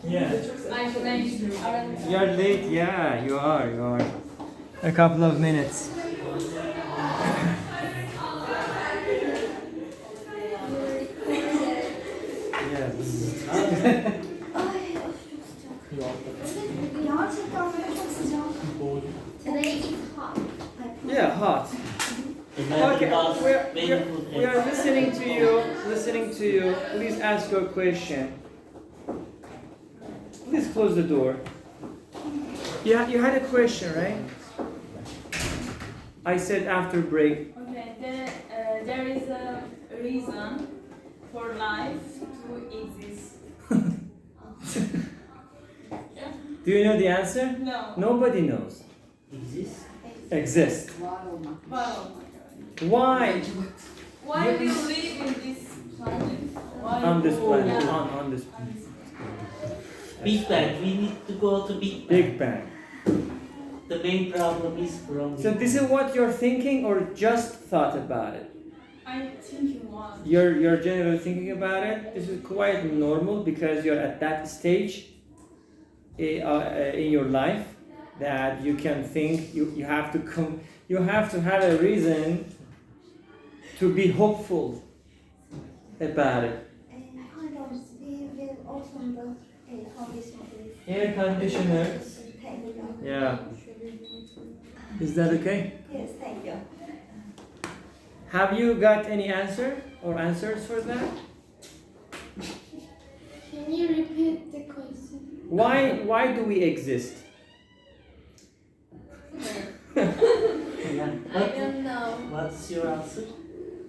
Yeah. I'm late. You're late, yeah, you are. A couple of minutes. Yeah. Gerçekten böyle çok sıcak. Today is hot. Yeah, hot. Okay, we are listening to you. Please ask your question. Please close the door. You had a question, right? I said after break. Okay, there is a reason for life to exist. Do you know the answer? No. Nobody knows. Exist. Wow. Why? Why do you live in this planet? Why On this planet. Yeah. On this planet. Big Bang. We need to go to Big Bang. Big Bang. The main problem is from. So this is what you're thinking, or just thought about it? I think you want. You're generally thinking about it. This is quite normal because you're at that stage in your life that you can think. You have to come. You have to have a reason to be hopeful about it. Pardon, we will open the conditioner, please. Air conditioner. Thank you. Yeah. Is that okay? Yes, thank you. Have you got any answer or answers for that? Can you repeat the question? Why do we exist? Yeah. I don't know. What's your answer?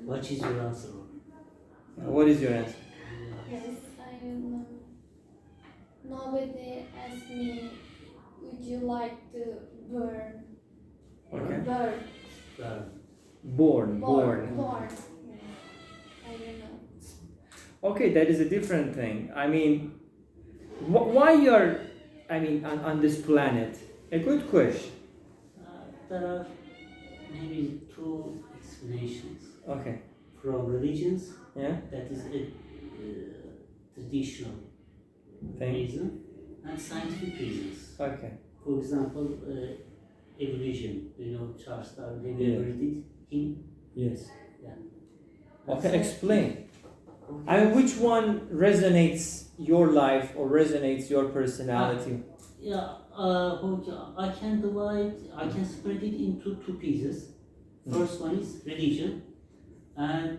What is your answer? What is your answer? Yes. I don't know. Nobody asked me, would you like to burn? Okay. Burn. Born. Born. I don't know. Okay, that is a different thing. I mean, why you're, on this planet? A good question. There are maybe two explanations. Okay. From religions, Yeah. that is a traditional Thing. reason, and scientific reasons. Okay. For example, evolution. You know, Charles Darwin Yeah. ever did him. Yes. Yeah. Okay, explain. I mean, which one resonates your life or resonates your personality? Yeah, I can spread it into two pieces. First one is religion, and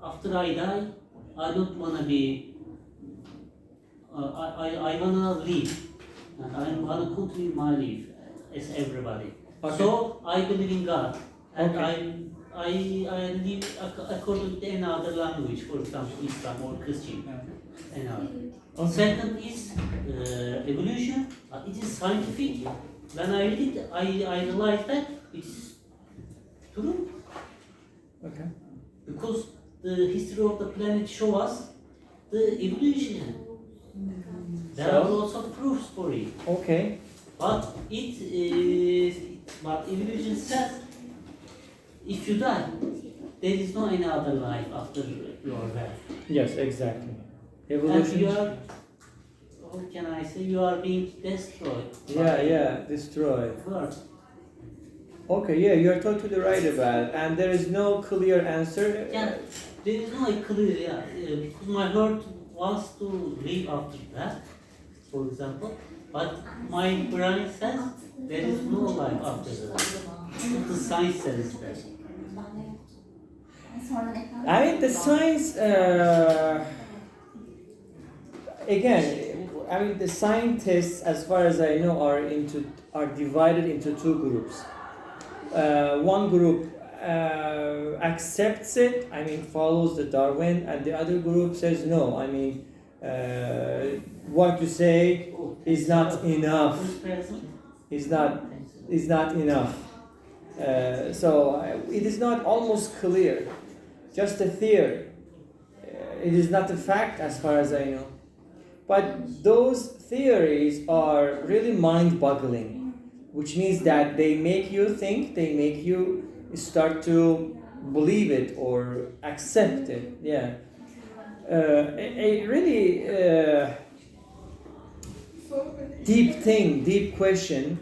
after I die, I don't wanna be. I wanna live, and I wanna continue my life as everybody. Okay. So I believe in God, and Okay. I live according to another language, for example, Islam or Christian. Another. Okay. Second is evolution. It is scientific. When I read it, I realized that it is true Okay. because the history of the planet shows us the evolution. There are lots of proofs for it. Okay. But but evolution says if you die, there is no any other life after your death. Yes, exactly. And Evolution. you are, how can I say, you are being destroyed. Yeah, destroyed. First. Okay, yeah, you're totally right about it. And there is no clear answer. Yeah, there is no clear, because my heart wants to live after that, for example, but my brain says there is no life after that. The science says that. Sonra ne kadar? I mean, the science, the scientists, as far as I know, are divided into two groups. One group accepts it, follows the Darwin, and the other group says no. What you say is not enough. Is not enough. So it is not almost clear. Just a theory. It is not a fact as far as I know. But those theories are really mind-boggling, which means that they make you think, they make you start to believe it or accept it. Yeah. a really deep question.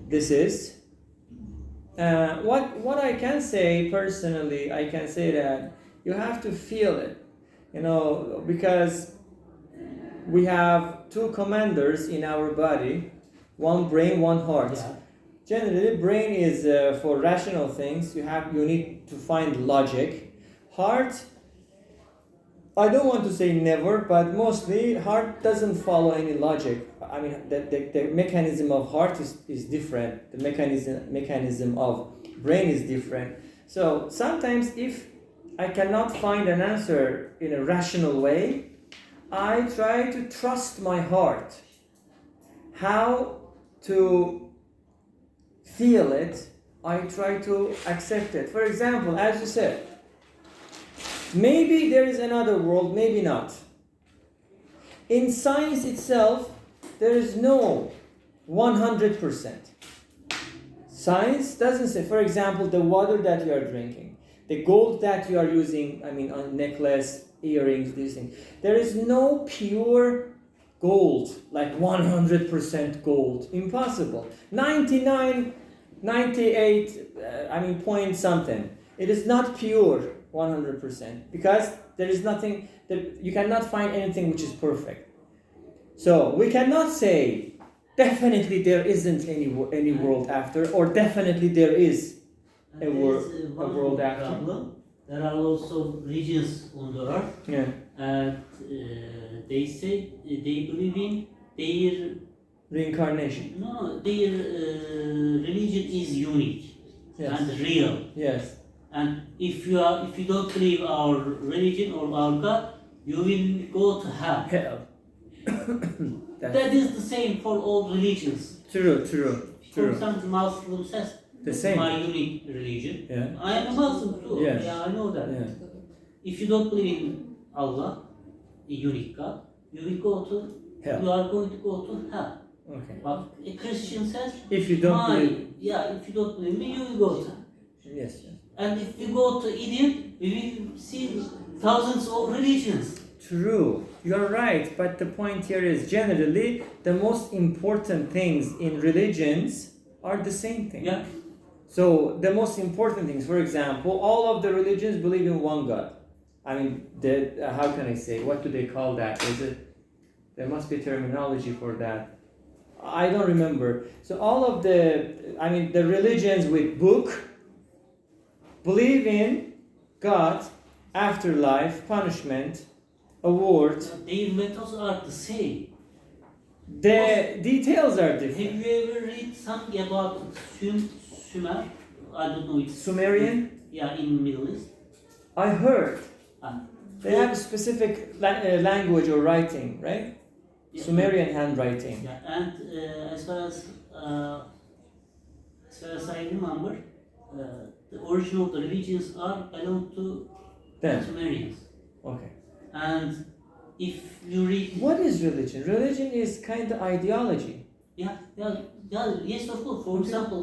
This is what I can say personally. I can say that you have to feel it, because we have two commanders in our body, one brain, one heart. Yeah. Generally, brain is for rational things. You need to find logic. Heart, I don't want to say never, but mostly heart doesn't follow any logic. I mean, the mechanism of heart is different. The mechanism of brain is different. So sometimes if I cannot find an answer in a rational way, I try to trust my heart. How to feel it, I try to accept it. For example, as you said, maybe there is another world, maybe not. In science itself, there is no 100%. Science doesn't say, for example, the water that you are drinking, the gold that you are using, on necklace, earrings, these things. There is no pure gold, like 100% gold. Impossible. 99, 98, point something. It is not pure 100% because there is nothing that you cannot find anything which is perfect. So we cannot say definitely there isn't any world after, or definitely there is a world after. Problem. There are also religions on the earth, Yeah. and they say they believe in their Reincarnation. their religion is unique Yes. and real. Yes. And if you don't believe our religion or our God, you will go to hell. Hell. That is the same for all religions. True. For example, Muslim says The same. my unique religion. Yeah. I am a Muslim too. Yes. Yeah, I know that. Yeah. If you don't believe in Allah, a unique God, you are going to go to hell. Okay. But a Christian says, If you don't believe. if you don't believe me, you will go to hell. Yes. And if we go to Eden, we will see thousands of religions. True. You are right. But the point here is generally the most important things in religions are the same thing. Yeah. So the most important things, for example, all of the religions believe in one God. How can I say? What do they call that? There must be terminology for that. I don't remember. So all of the religions with book believe in God, afterlife, punishment, award. Their methods are the same. The details are Have different. you ever read something about Sumer? I don't know. It's Sumerian? Yeah, in Middle East. I heard. Ah. They have a specific language or writing, right? Yeah. Sumerian handwriting. Yeah, and as far as I remember, the original religions belong to Then, Sumerians. okay. And if you read, What is religion? Religion is kind of ideology. yes, of course. For example,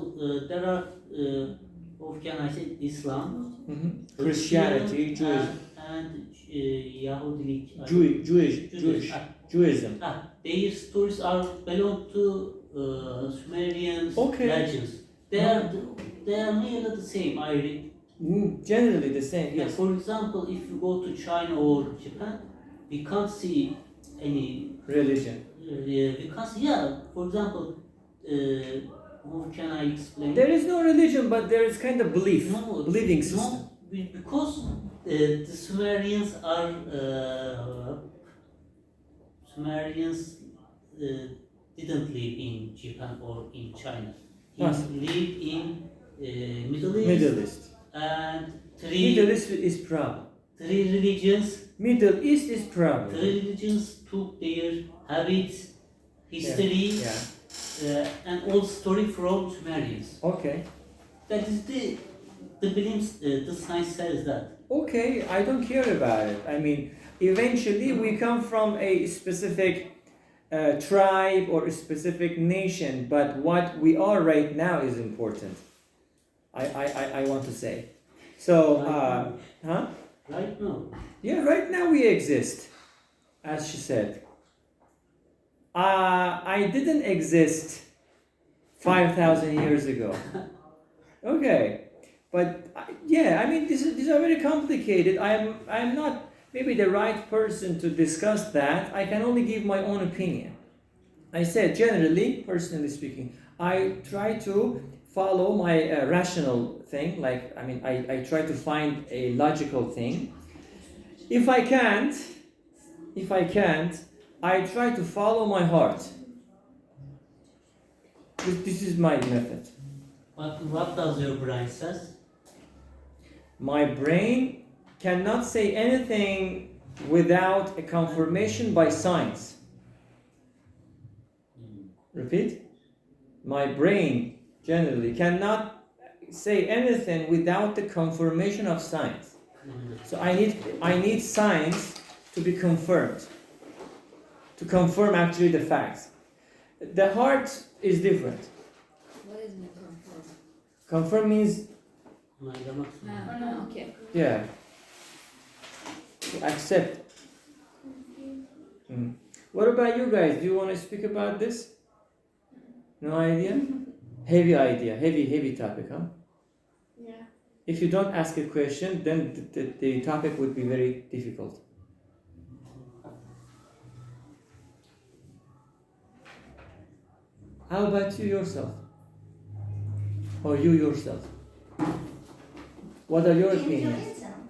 there are, what can I say, Islam, Christianity, Judaism, and Yahudi, Jewish, Judaism. Their stories belong to Sumerian Okay. legends. They are nearly the same. I read. Generally the same, yes. For example, if you go to China or Japan, we can't see any Religion. because for example, how can I explain? There is no religion, but there is kind of belief, No, believing system. No, because the Sumerians didn't live in Japan or in China. He Yes. lived in Middle East. Middle East. And Middle East is problem. three religions. Middle East is problem. Three religions took their habits, history, and all story from Sumerians. Okay. That is the beliefs. The science says that. Okay, I don't care about it. Eventually we come from a specific tribe or a specific nation, but what we are right now is important. I want to say. So, huh? Right now. Yeah, right now we exist, as she said. I didn't exist 5,000 years ago. Okay, but yeah, I mean, these are very complicated. I'm not maybe the right person to discuss that. I can only give my own opinion. I said generally, personally speaking, I try to follow my rational thing. Like, I mean, I try to find a logical thing. If I can't, I try to follow my heart. This is my method. What does your brain says? My brain cannot say anything without a confirmation by science. Repeat. My brain generally cannot say anything without the confirmation of science. So I need science to be confirmed, to confirm actually the facts. The heart is different. What is mean confirm? Confirm means Okay. yeah, to accept. What about you guys? Do you want to speak about this? No idea? Heavy topic, huh? Yeah. If you don't ask a question, then the topic would be very difficult. How about you yourself? Or you yourself? What are your opinions? Hinduism.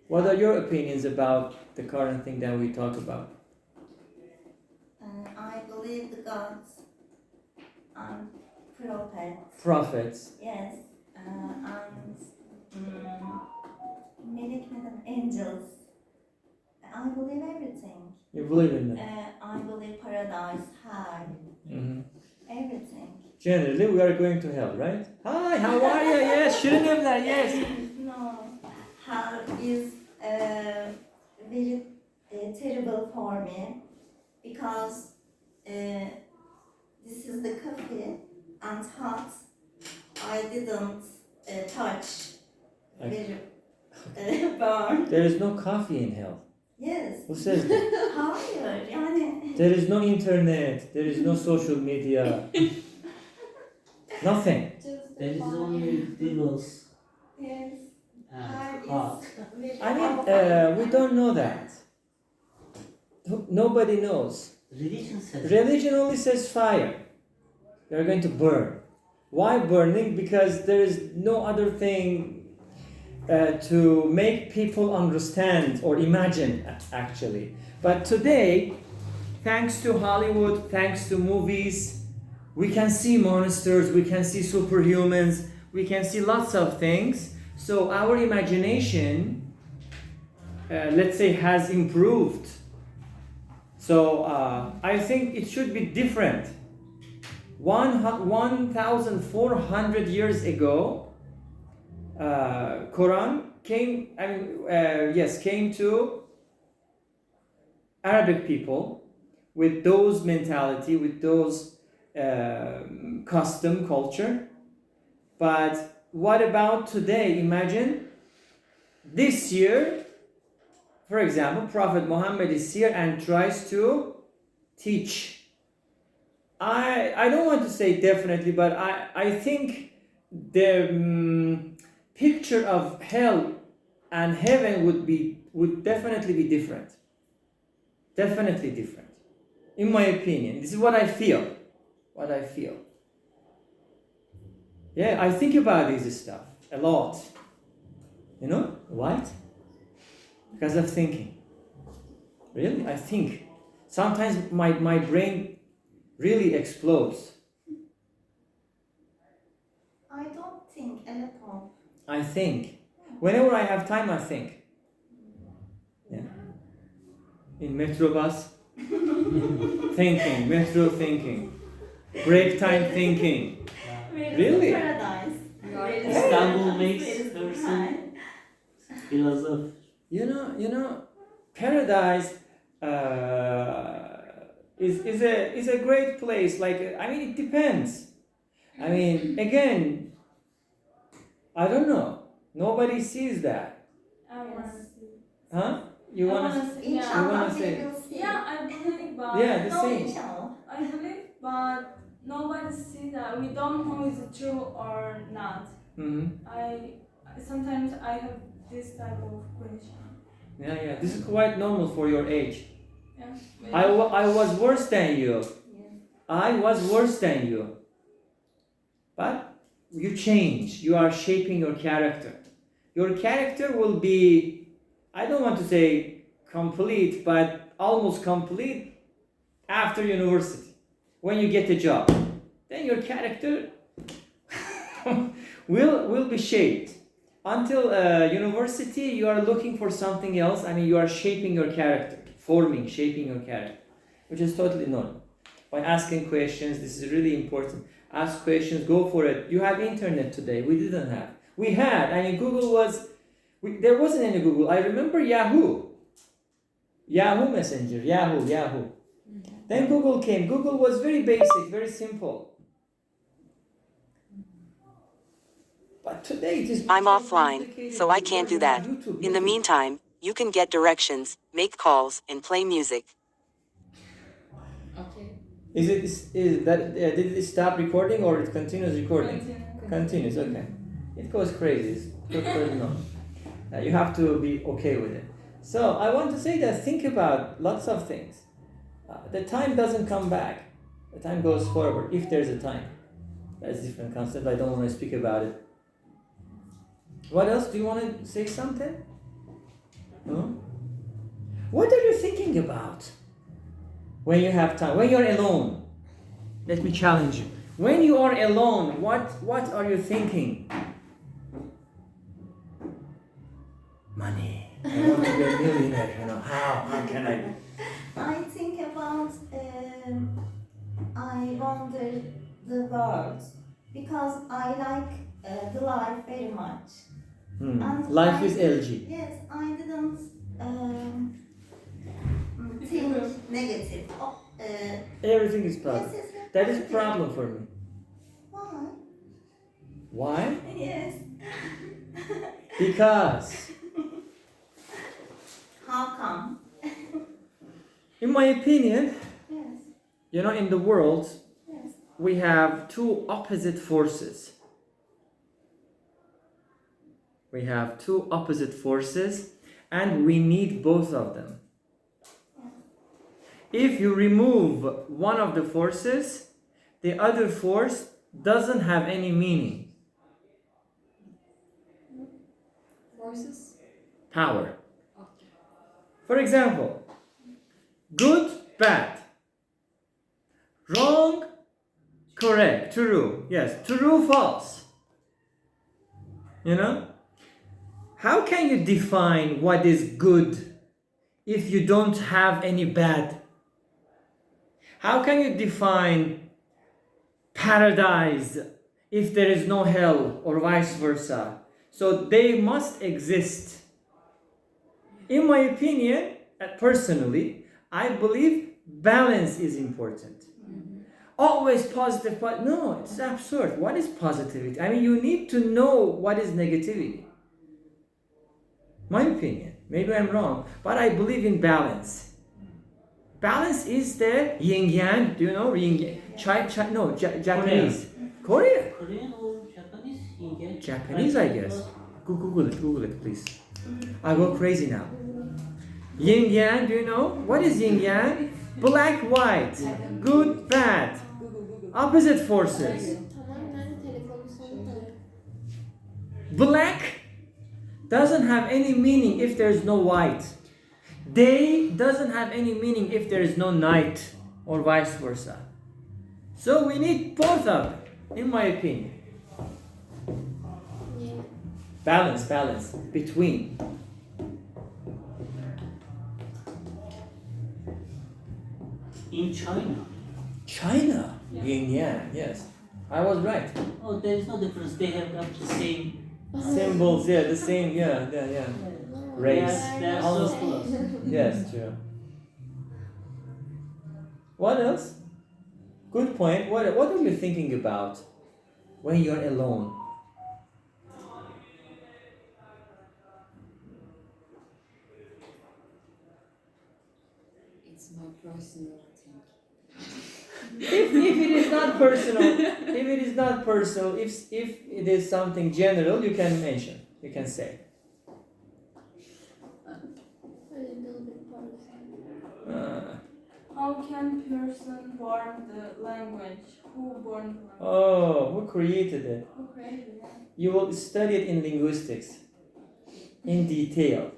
What are your opinions about the current thing that we talk about? I believe the gods and prophets. Prophets. Yes. And angels. I believe everything. You believe in them? I believe paradise, hell, everything. Generally, we are going to hell, right? Hi, how are you? Yes, Şirinevler, yes. No, hell is very terrible for me because this is the coffee and hot. I didn't touch. Very burn. There is no coffee in hell. Yes. Who says that? Hayır yani. There is no internet. There is no social media. Nothing. There is only devils Yes. and hot. I mean, we don't know that. Nobody knows. Religion says Religion only says fire. You're going to burn. Why burning? Because there is no other thing to make people understand or imagine, actually. But today, thanks to Hollywood, thanks to movies, we can see monsters, we can see superhumans, we can see lots of things. So our imagination, let's say, has improved. So I think it should be different. 1,400 years ago, Quran came. Came to Arabic people with those mentality, with those custom culture. But what about today? Imagine this year, for example, Prophet Muhammad is here and tries to teach. I don't want to say definitely, but I think the picture of hell and heaven would definitely be different. Definitely different. In my opinion. This is what I feel. Yeah, I think about this stuff a lot. You know? Why? Because of thinking. Really? I think. Sometimes my brain really explodes. I don't think a lot of. I think. Whenever I have time, I think. Yeah. In metro bus, thinking. Metro thinking. Break time thinking. Really? Paradise. Istanbul makes person philosopher. You know, paradise is a great place. Like, I mean, it depends. I mean, again, I don't know. Nobody sees that. I want to Yes. see. Huh? You wanna? Yeah. İnşallah say- we will see. Yeah, I believe, but Yeah, the No, same. inşallah. I believe, but nobody see that. We don't know is it true or not. Mm-hmm. Sometimes I have this type of question. Yeah. This is quite normal for your age. Yeah. I was worse than you. I was worse than you. But you change. You are shaping your character. Your character will be, I don't want to say complete, but almost complete after university. When you get a job, then your character will be shaped. Until university, you are looking for something else. I mean, you are shaping your character, shaping your character, which is totally normal. By asking questions, this is really important. Ask questions, go for it. You have internet today. We didn't have. We had. I mean, Google was. There wasn't any Google. I remember Yahoo Messenger, Yahoo. Then Google came. Google was very basic, very simple. But today it is. I'm offline, so I can't do that. In the meantime, you can get directions, make calls, and play music. Okay. Is that did it stop recording or it continues recording? Continue. Continues. Okay. It goes crazy. It's totally normal. You have to be okay with it. So I want to say that think about lots of things. The time doesn't come back. The time goes forward if there's a time. That's a different concept. I don't want to speak about it. What else? Do you want to say something? No? What are you thinking about when you have time? When you're alone? Let me challenge you. When you are alone, what are you thinking? Money. I want to be a millionaire. How can I? I think about, I wonder the world because I like the life very much. And Life I- is LG. Yes, I didn't think negative. Everything is positive. Yes, That is a problem for me. Why? Why? Yes. Because, How come? in my opinion, Yes. in the world, Yes. we have two opposite forces. And we need both of them. If you remove one of the forces, the other force doesn't have any meaning. Forces? Power. Okay. For example, good, bad. Wrong, correct, true. Yes, true, false. How can you define what is good if you don't have any bad? How can you define paradise if there is no hell or vice versa? So they must exist. In my opinion, personally, I believe balance is important. Always positive, no, it's absurd. What is positivity? I mean, you need to know what is negativity. My opinion, maybe I'm wrong, but I believe in balance. Balance is the yin yang. Do you know yin yang? Japanese. Korea. Korean or Japanese? Indian? Japanese, I guess. Google it, please. I go crazy now. Yin yang, do you know? What is yin yang? Black, white, good, bad, opposite forces. Tamamen telefonun sonunda. Black doesn't have any meaning if there is no white. Day doesn't have any meaning if there is no night, or vice versa. So we need both of them, in my opinion. Yeah. Balance between. In China. China, yin yang, yes. I was right. Oh, there is no difference. They have got the same Symbols, yeah, the same, yeah. Race. They are so Almost close. Yes, true. What else? Good point. What are you thinking about when you're alone? personal thing. If it is not personal, if it is something general, you can mention, you can say. A little bit personal. How can person born the language? Who born the language? Oh, who created it? Who created it? You will study it in linguistics in detail.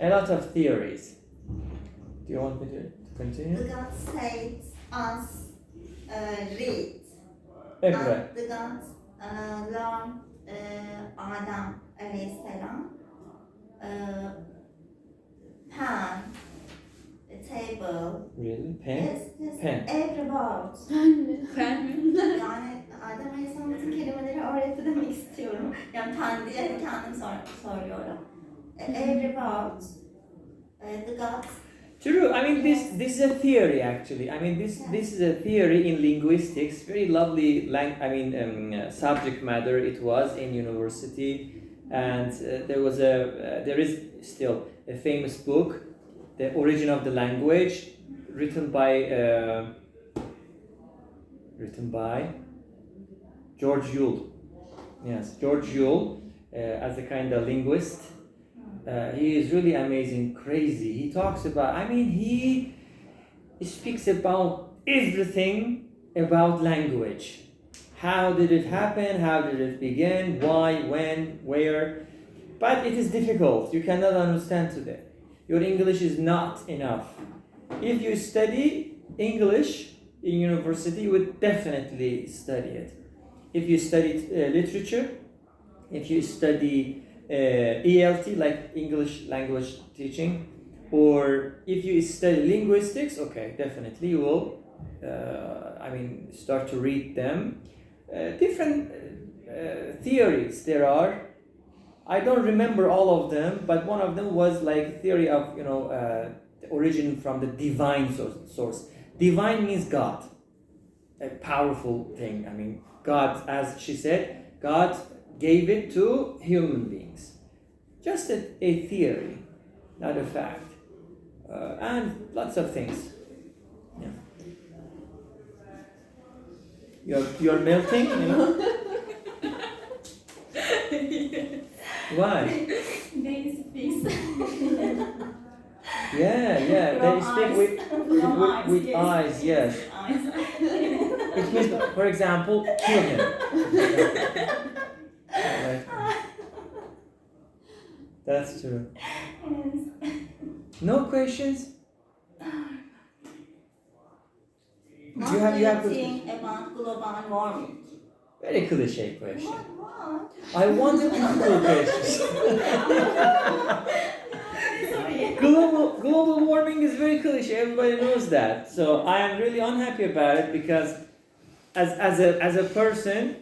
A lot of theories. Do you want me to continue? The God said us read. Evet. And the God learned Adam aleyhisselam pen, a table. Really? Pen? Yes, Pen. every word. Pen mi? Yani Adem Aleyhisselam bütün kelimeleri öğretti demek istiyorum. Yani pen diye kendim söylüyorum. Every word. The God. True. I mean, this is a theory actually. I mean, this is a theory in linguistics. Very lovely, subject matter. It was in university, and there is still a famous book, The Origin of the Language, written by George Yule. Yes, George Yule, as a kind of linguist. He is really amazing, crazy. He talks about, he speaks about everything about language. How did it happen? How did it begin? Why, when, where? But it is difficult. You cannot understand today. Your English is not enough. If you study English in university, you would definitely study it. If you study literature, if you study ELT, like English language teaching, or if you study linguistics, okay, definitely you will, start to read them. Different theories there are. I don't remember all of them, but one of them was like theory of, the origin from the divine source. Divine means God, a powerful thing. I mean, God, as she said, God gave it to human beings. Just a theory, not a fact. And lots of things. Yeah. You're melting, Why? They speak. Yeah. They speak with eyes, yes. It means, for example, kill him. Right. That's true. Yes. No questions? What You have do to. you think about global warming? Very cliche question. What? I want difficult questions. Sorry. Global warming is very cliche. Everybody knows that. So I am really unhappy about it because, as a person,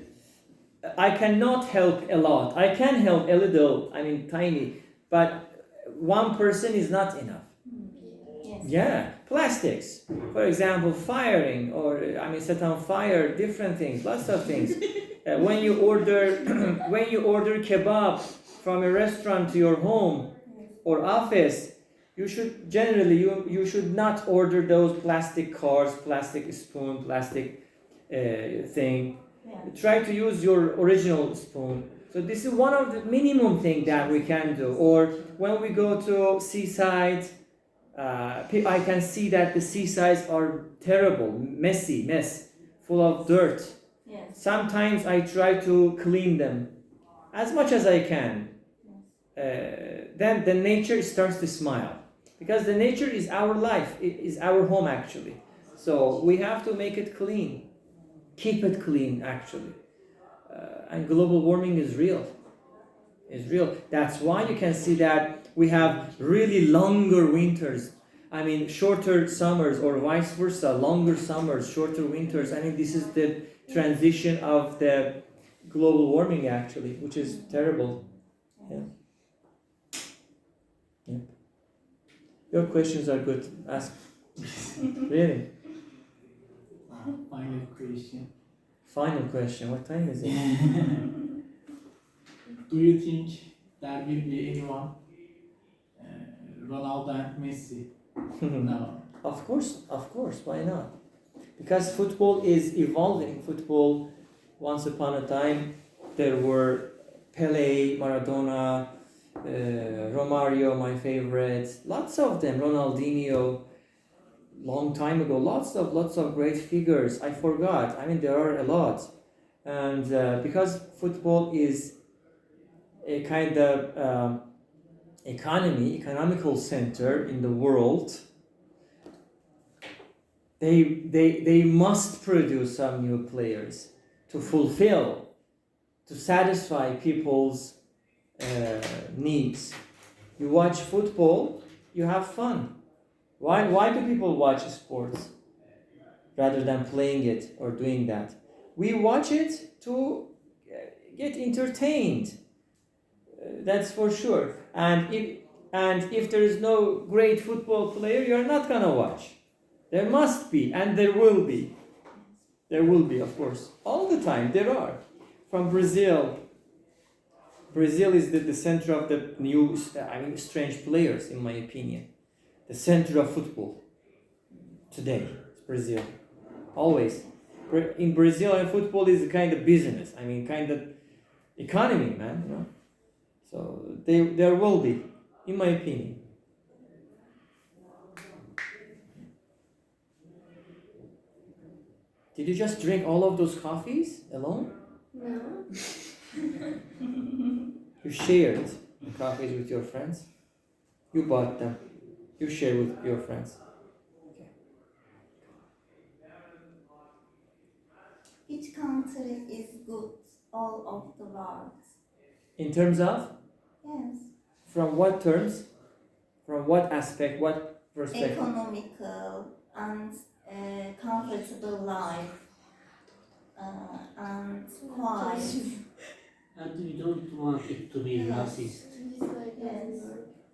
I cannot help a lot. I can help a little. tiny, but one person is not enough. Yes. Yeah, plastics, for example, firing or set on fire, different things, lots of things. When you order kebab from a restaurant to your home or office, you should not order those plastic cars, plastic spoon, plastic thing. Yeah. Try to use your original spoon. So this is one of the minimum thing that we can do. Or when we go to seaside, I can see that the seasides are terrible, mess, full of dirt. Yes. Sometimes I try to clean them as much as I can. Then the nature starts to smile. Because the nature is our life, it is our home actually. So we have to make it clean. Keep it clean actually. And global warming is real. That's why you can see that we have really longer winters. Shorter summers or vice versa. Longer summers, shorter winters. This is the transition of the global warming actually, which is terrible. Yeah. Your questions are good. Ask. Really? Final question. Final question. What time is it? Do you think there will be anyone, Ronaldo and Messi, No. Of course, why not? Because football is evolving. Football, once upon a time, there were Pele, Maradona, Romario, my favorite, lots of them, Ronaldinho, long time ago, lots of great figures. I forgot. I mean, there are a lot, and because football is a kind of economical center in the world, they must produce some new players to fulfill, to satisfy people's needs. You watch football, you have fun. Why do people watch sports rather than playing it or doing that? We watch it to get entertained. That's for sure. And if there is no great football player, you're not gonna watch. There must be, and there will be. There will be, of course. All the time, there are. From Brazil. Brazil is the center of the new, strange players, in my opinion. The center of football today is Brazil. Always. In Brazil, football is a kind of business. Kind of economy, man. You know? So there will be, in my opinion. Did you just drink all of those coffees alone? No. You shared the coffees with your friends? You bought them. You share with your friends. Okay. Which country is good all of the world? In terms of? Yes. From what terms? From what aspect? What perspective? Economical and comfortable life and quiet. And we don't want it to be racist. Yes.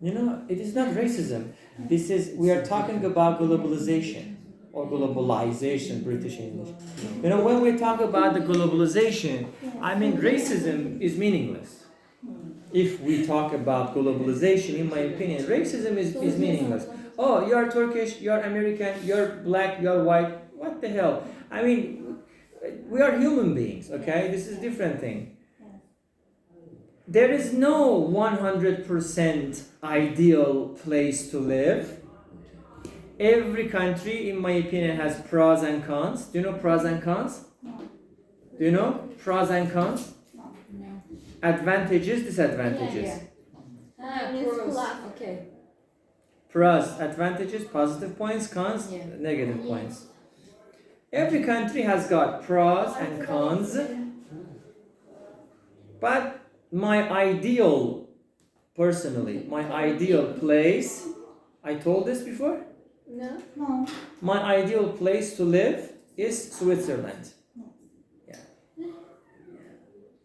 You know, it is not racism. We are talking about globalization or globalization, British English. You know, when we talk about the globalization, racism is meaningless. If we talk about globalization, in my opinion, racism is meaningless. Oh, you're Turkish, you're American, you're black, you're white. What the hell? We are human beings, okay? This is a different thing. There is no 100% ideal place to live. Every country, in my opinion, has pros and cons. Do you know pros and cons? Do you know pros and cons? Advantages, disadvantages. Okay. Pros, advantages, positive points, cons, negative points. Every country has got pros and cons. But my ideal place, I told this before? No. My ideal place to live is Switzerland. Yeah.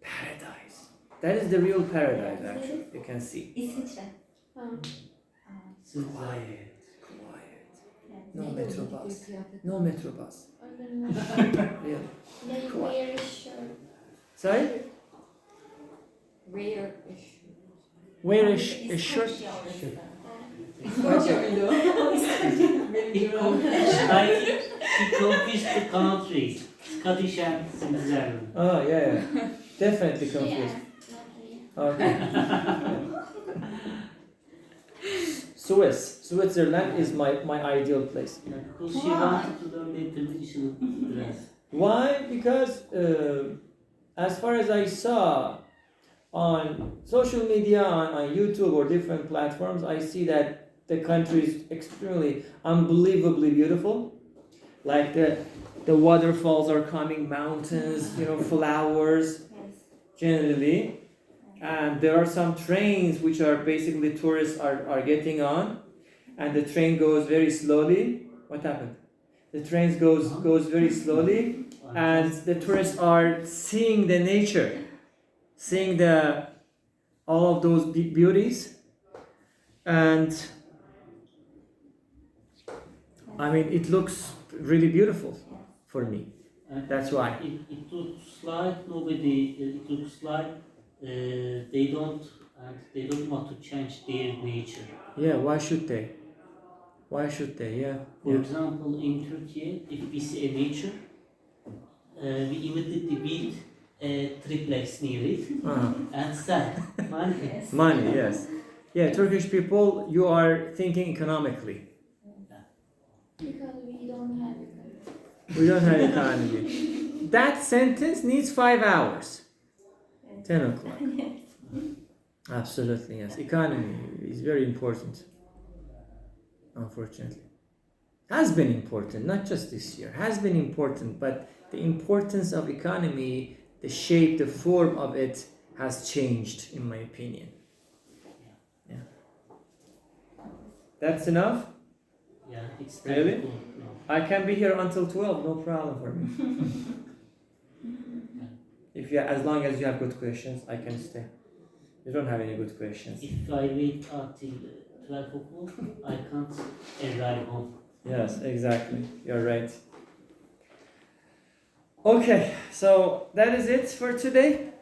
Paradise. That is the real paradise, actually. You can see. İsviçre. Quiet. No Yes. metrobus. No metrobus. Really. Where is shirt? Sorry? Where is shirt? Where is a shirt? He confused the country, Scottish and Switzerland. Oh, yeah. Definitely confused. Okay. Switzerland is my ideal place. Because she wanted to learn the traditional dress. Why? Because as far as I saw on social media, on YouTube or different platforms, I see that the country is extremely, unbelievably beautiful. Like the waterfalls are coming, mountains, flowers, generally. And there are some trains which are basically tourists are getting on, and the train goes very slowly. What happened? The train goes very slowly, and the tourists are seeing the nature, seeing all of those beauties, and it looks really beautiful for me. That's why. It looks like it looks like they don't want to change their nature. Yeah, why should they? Why should they? Yeah. For example, in Turkey, if we see a nature, we immediately build a triplex near it and sell money. Money, yes. Yeah, Turkish people, you are thinking economically. Because we don't have it. We don't have economy. That sentence needs 5 hours. 10 o'clock. Absolutely, yes. Economy is very important. Unfortunately. Has been important, not just this year. Has been important, but the importance of economy, the shape, the form of it has changed, in my opinion. Yeah. That's enough? Yeah, it's Really? cool. No. I can be here until 12, no problem for me. If you, as long as you have good questions, I can stay. You don't have any good questions. If I wait until 12 o'clock, I can't arrive home. Yes, exactly. You're right. Okay, so that is it for today.